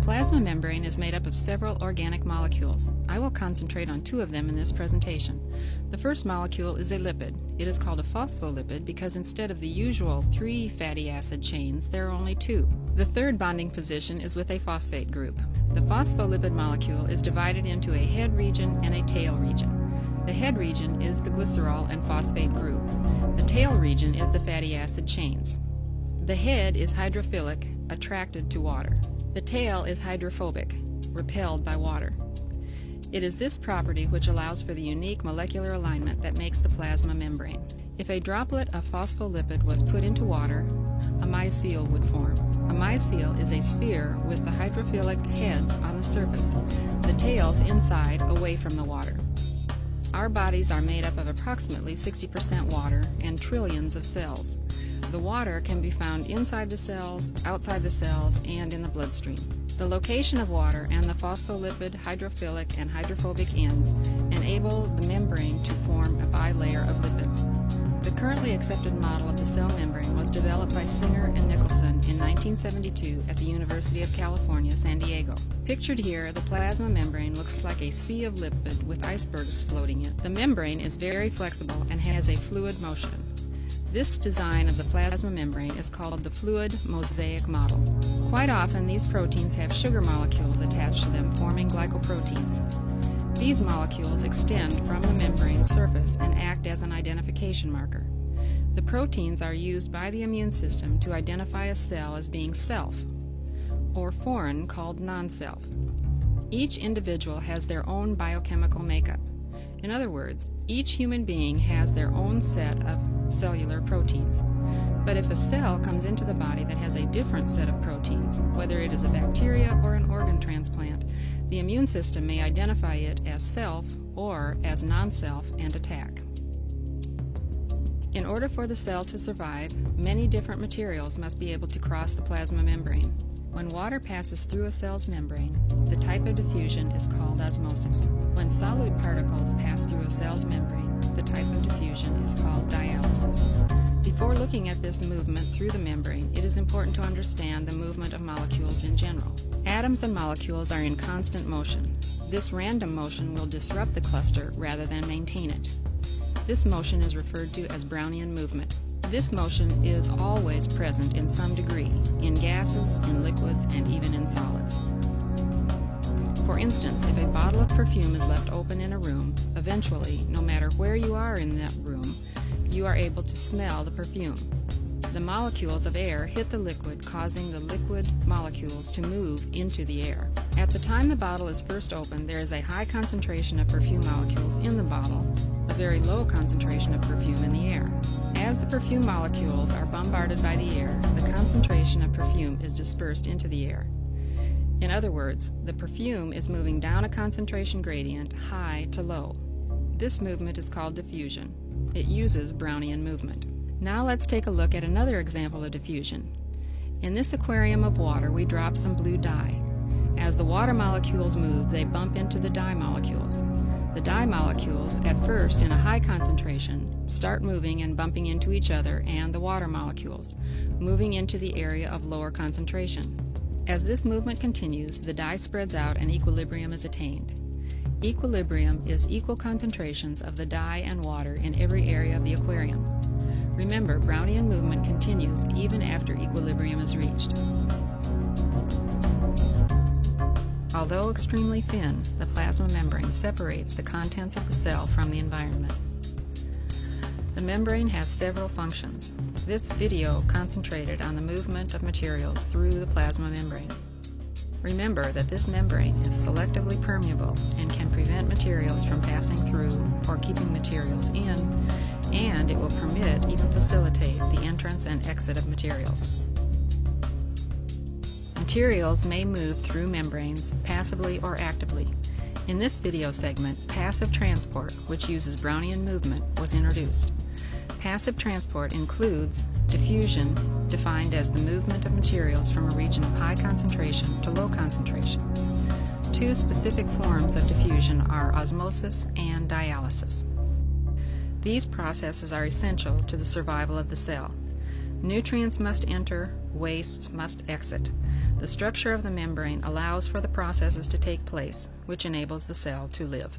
plasma membrane is made up of several organic molecules. I will concentrate on two of them in this presentation. The first molecule is a lipid. It is called a phospholipid because instead of the usual 3 fatty acid chains, there are only 2. The third bonding position is with a phosphate group. The phospholipid molecule is divided into a head region and a tail region. The head region is the glycerol and phosphate group. The tail region is the fatty acid chains. The head is hydrophilic, attracted to water. The tail is hydrophobic, repelled by water. It is this property which allows for the unique molecular alignment that makes the plasma membrane. If a droplet of phospholipid was put into water, a mycele would form. A mycele is a sphere with the hydrophilic heads on the surface, the tails inside, away from the water. Our bodies are made up of approximately 60% water and trillions of cells. The water can be found inside the cells, outside the cells, and in the bloodstream. The location of water and the phospholipid, hydrophilic, and hydrophobic ends enable the membrane to form a bilayer of lipids. The currently accepted model of the cell membrane was developed by Singer and Nicholson in 1972 at the University of California, San Diego. Pictured here, the plasma membrane looks like a sea of lipid with icebergs floating in it. The membrane is very flexible and has a fluid motion. This design of the plasma membrane is called the fluid mosaic model. Quite often, these proteins have sugar molecules attached to them, forming glycoproteins. These molecules extend from the membrane surface and act as an identification marker. The proteins are used by the immune system to identify a cell as being self, or foreign called non-self. Each individual has their own biochemical makeup. In other words, each human being has their own set of cellular proteins. But if a cell comes into the body that has a different set of proteins, whether it is a bacteria or an organ transplant, the immune system may identify it as self or as non-self and attack. In order for the cell to survive, many different materials must be able to cross the plasma membrane. When water passes through a cell's membrane, the type of diffusion is called osmosis. When solid particles pass through a cell's membrane, the type of diffusion is called dialysis. Before looking at this movement through the membrane, it is important to understand the movement of molecules in general. Atoms and molecules are in constant motion. This random motion will disrupt the cluster rather than maintain it. This motion is referred to as Brownian movement. This motion is always present in some degree, in gases, in liquids, and even in solids. For instance, if a bottle of perfume is left open in a room, eventually, no matter where you are in that room, you are able to smell the perfume. The molecules of air hit the liquid, causing the liquid molecules to move into the air. At the time the bottle is first opened, there is a high concentration of perfume molecules in the bottle, a very low concentration of perfume in the air. As the perfume molecules are bombarded by the air, the concentration of perfume is dispersed into the air. In other words, the perfume is moving down a concentration gradient, high to low. This movement is called diffusion. It uses Brownian movement. Now let's take a look at another example of diffusion. In this aquarium of water, we drop some blue dye. As the water molecules move, they bump into the dye molecules. The dye molecules, at first in a high concentration, start moving and bumping into each other and the water molecules, moving into the area of lower concentration. As this movement continues, the dye spreads out and equilibrium is attained. Equilibrium is equal concentrations of the dye and water in every area of the aquarium. Remember, Brownian movement continues even after equilibrium is reached. Although extremely thin, the plasma membrane separates the contents of the cell from the environment. The membrane has several functions. This video concentrated on the movement of materials through the plasma membrane. Remember that this membrane is selectively permeable and can prevent materials from passing through or keeping materials in, and it will permit, even facilitate, the entrance and exit of materials. Materials may move through membranes passively or actively. In this video segment, passive transport, which uses Brownian movement, was introduced. Passive transport includes diffusion, defined as the movement of materials from a region of high concentration to low concentration. Two specific forms of diffusion are osmosis and dialysis. These processes are essential to the survival of the cell. Nutrients must enter, wastes must exit. The structure of the membrane allows for the processes to take place, which enables the cell to live.